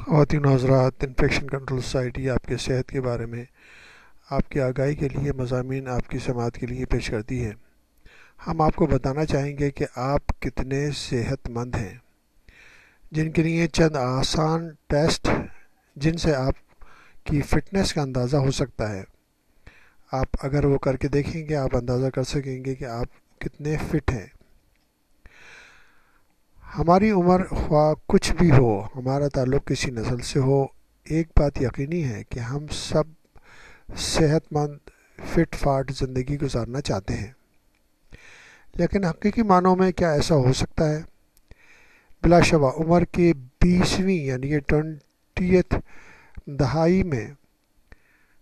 خواتین و حضرات، انفیکشن کنٹرول سوسائٹی آپ کے صحت کے بارے میں آپ کی آگاہی کے لیے مضامین آپ کی سماعت کے لیے پیش کرتی ہے۔ ہم آپ کو بتانا چاہیں گے کہ آپ کتنے صحت مند ہیں، جن کے لیے چند آسان ٹیسٹ جن سے آپ کی فٹنس کا اندازہ ہو سکتا ہے۔ آپ اگر وہ کر کے دیکھیں گے آپ اندازہ کر سکیں گے کہ آپ کتنے فٹ ہیں۔ ہماری عمر خواہ کچھ بھی ہو، ہمارا تعلق کسی نسل سے ہو، ایک بات یقینی ہے کہ ہم سب صحت مند فٹ فاٹ زندگی گزارنا چاہتے ہیں، لیکن حقیقی معنوں میں کیا ایسا ہو سکتا ہے؟ بلا شبہ عمر کے 20ویں یعنی کہ 20th دہائی میں،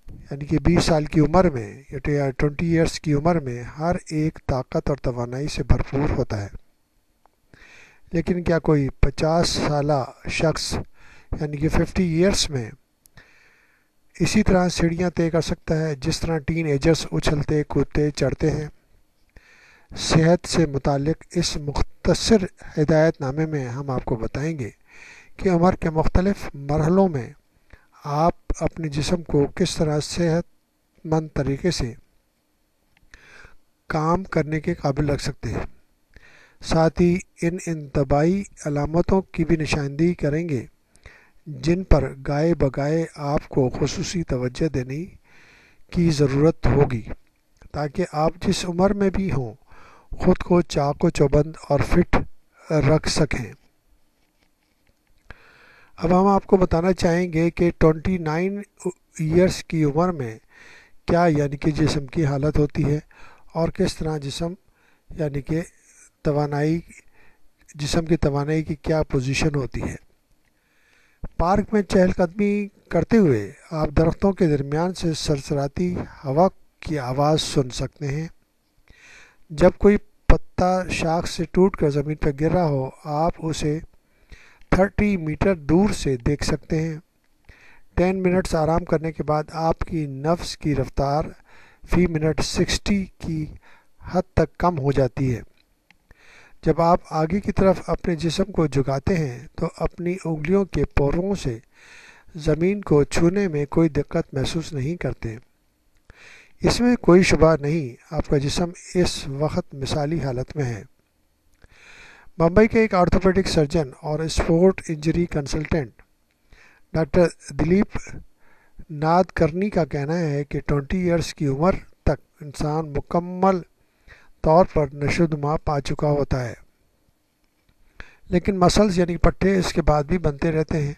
یعنی کہ 20 سال کی عمر میں یا 20 ایئرس کی عمر میں ہر ایک طاقت اور توانائی سے بھرپور ہوتا ہے، لیکن کیا کوئی 50 سالہ شخص یعنی کہ 50 ایئرس میں اسی طرح سیڑھیاں طے کر سکتا ہے جس طرح ٹین ایجرز اچھلتے کودتے چڑھتے ہیں؟ صحت سے متعلق اس مختصر ہدایت نامے میں ہم آپ کو بتائیں گے کہ عمر کے مختلف مرحلوں میں آپ اپنے جسم کو کس طرح صحت مند طریقے سے کام کرنے کے قابل رکھ سکتے ہیں۔ ساتھ ہی ان انتباہی علامتوں کی بھی نشاندہی کریں گے جن پر گائے بگائے آپ کو خصوصی توجہ دینے کی ضرورت ہوگی تاکہ آپ جس عمر میں بھی ہوں خود کو چاق و چوبند اور فٹ رکھ سکیں۔ اب ہم آپ کو بتانا چاہیں گے کہ 29 ایئرس کی عمر میں کیا یعنی کہ جسم کی حالت ہوتی ہے اور کس طرح جسم یعنی کہ جسم کی توانائی کی کیا پوزیشن ہوتی ہے۔ پارک میں چہل قدمی کرتے ہوئے آپ درختوں کے درمیان سے سرسراتی ہوا کی آواز سن سکتے ہیں۔ جب کوئی پتا شاخ سے ٹوٹ کر زمین پر گر رہا ہو آپ اسے 30 میٹر دور سے دیکھ سکتے ہیں۔ 10 منٹس آرام کرنے کے بعد آپ کی نفس کی رفتار فی منٹ 60 کی حد تک کم ہو جاتی ہے۔ جب آپ آگے کی طرف اپنے جسم کو جھکاتے ہیں تو اپنی انگلیوں کے پوروں سے زمین کو چھونے میں کوئی دقت محسوس نہیں کرتے۔ اس میں کوئی شبہ نہیں آپ کا جسم اس وقت مثالی حالت میں ہے۔ بمبئی کے ایک آرتھوپیڈک سرجن اور sport injury consultant doctor Dilip Nadkarni کا کہنا ہے کہ 20 ایئرس کی عمر تک انسان مکمل طور پر نشو و نما پا چکا ہوتا ہے، لیکن مسلز یعنی پٹھے اس کے بعد بھی بنتے رہتے ہیں،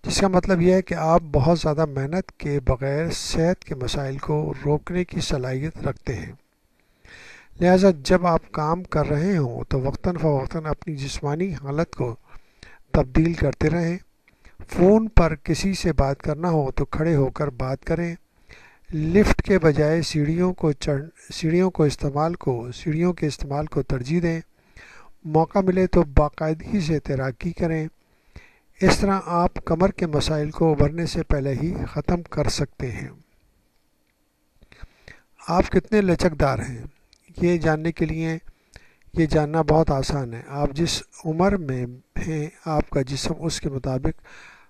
جس کا مطلب یہ ہے کہ آپ بہت زیادہ محنت کے بغیر صحت کے مسائل کو روکنے کی صلاحیت رکھتے ہیں۔ لہذا جب آپ کام کر رہے ہوں تو وقتاً فوقتاً اپنی جسمانی حالت کو تبدیل کرتے رہیں۔ فون پر کسی سے بات کرنا ہو تو کھڑے ہو کر بات کریں۔ لفٹ کے بجائے سیڑھیوں کے استعمال کو ترجیح دیں۔ موقع ملے تو باقاعدگی سے تیراکی کریں۔ اس طرح آپ کمر کے مسائل کو ابھرنے سے پہلے ہی ختم کر سکتے ہیں۔ آپ کتنے لچکدار ہیں یہ جاننے کے لیے یہ جاننا بہت آسان ہے۔ آپ جس عمر میں ہیں آپ کا جسم اس کے مطابق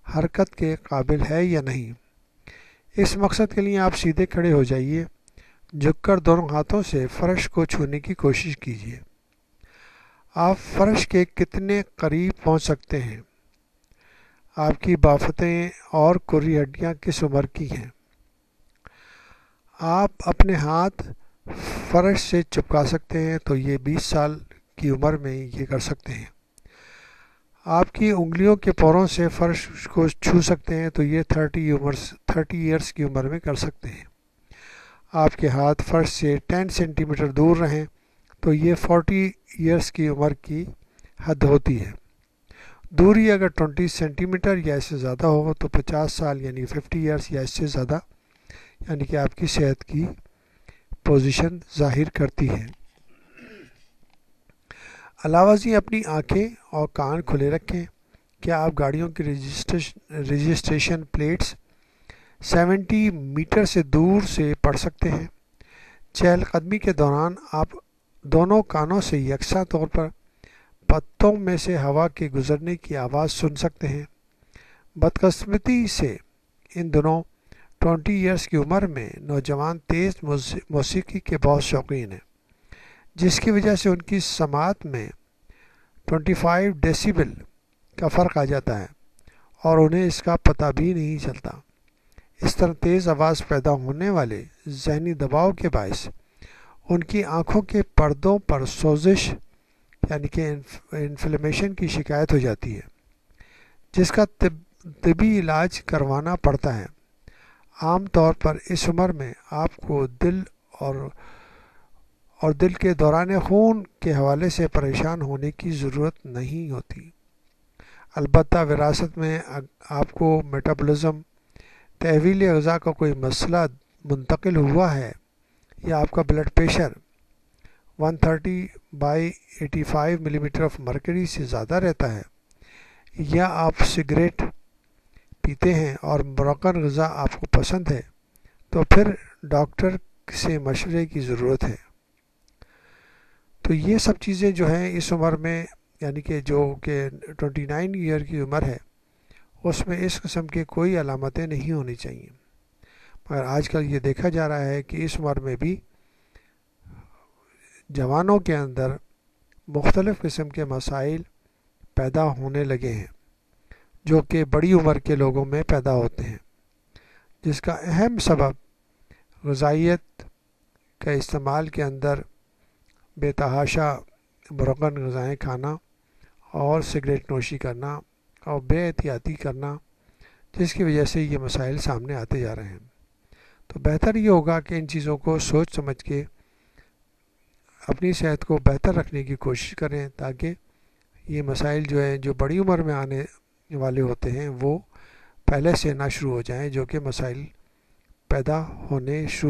حرکت کے قابل ہے یا نہیں۔ اس مقصد کے لیے آپ سیدھے کھڑے ہو جائیے، جھک کر دونوں ہاتھوں سے فرش کو چھونے کی کوشش کیجیے۔ آپ فرش کے کتنے قریب پہنچ سکتے ہیں؟ آپ کی بافتیں اور کھرری ہڈیاں کس عمر کی ہیں؟ آپ اپنے ہاتھ فرش سے چپکا سکتے ہیں تو یہ 20 سال کی عمر میں یہ کر سکتے ہیں۔ آپ کی انگلیوں کے پوروں سے فرش کو چھو سکتے ہیں تو یہ 30 ایئرس کی عمر میں کر سکتے ہیں۔ آپ کے ہاتھ فرش سے 10 سینٹی میٹر دور رہیں تو یہ 40 ایئرس کی عمر کی حد ہوتی ہے۔ دوری اگر 20 سینٹی میٹر یا اس سے زیادہ ہو تو 50 سال یعنی 50 ایئرس یا اس سے زیادہ یعنی کہ آپ کی صحت کی پوزیشن ظاہر کرتی ہے۔ علاوہ ازیں اپنی آنکھیں اور کان کھلے رکھیں۔ کیا آپ گاڑیوں کی رجسٹریشن پلیٹس 70 میٹر سے دور سے پڑھ سکتے ہیں؟ چہل قدمی کے دوران آپ دونوں کانوں سے یکساں طور پر پتوں میں سے ہوا کے گزرنے کی آواز سن سکتے ہیں۔ بدقسمتی سے ان دنوں 20 ایئرس کی عمر میں نوجوان تیز موسیقی کے بہت شوقین ہیں، جس کی وجہ سے ان کی سماعت میں 25 ڈیسیبل کا فرق آ جاتا ہے اور انہیں اس کا پتہ بھی نہیں چلتا۔ اس طرح تیز آواز پیدا ہونے والے ذہنی دباؤ کے باعث ان کی آنکھوں کے پردوں پر سوزش یعنی کہ انفلیمیشن کی شکایت ہو جاتی ہے، جس کا طبی علاج کروانا پڑتا ہے۔ عام طور پر اس عمر میں آپ کو دل اور دل کے دوران خون کے حوالے سے پریشان ہونے کی ضرورت نہیں ہوتی۔ البتہ وراثت میں آپ کو میٹابولزم، تحویل غذا کا کوئی مسئلہ منتقل ہوا ہے، یا آپ کا بلڈ پریشر 130/85 ملی میٹر آف مرکری سے زیادہ رہتا ہے، یا آپ سگریٹ پیتے ہیں اور مرکن غذا آپ کو پسند ہے، تو پھر ڈاکٹر سے مشورے کی ضرورت ہے۔ تو یہ سب چیزیں جو ہیں اس عمر میں، یعنی کہ جو کہ 29 ایئر کی عمر ہے، اس میں اس قسم کے کوئی علامتیں نہیں ہونی چاہیے، مگر آج کل یہ دیکھا جا رہا ہے کہ اس عمر میں بھی جوانوں کے اندر مختلف قسم کے مسائل پیدا ہونے لگے ہیں، جو کہ بڑی عمر کے لوگوں میں پیدا ہوتے ہیں، جس کا اہم سبب غذائیت کا استعمال کے اندر بے تحاشا مرغن غذائیں کھانا اور سگریٹ نوشی کرنا اور بے احتیاطی کرنا، جس کی وجہ سے یہ مسائل سامنے آتے جا رہے ہیں۔ تو بہتر یہ ہوگا کہ ان چیزوں کو سوچ سمجھ کے اپنی صحت کو بہتر رکھنے کی کوشش کریں، تاکہ یہ مسائل جو ہیں جو بڑی عمر میں آنے والے ہوتے ہیں وہ پہلے سے نہ شروع ہو جائیں، جو کہ مسائل پیدا ہونے شروع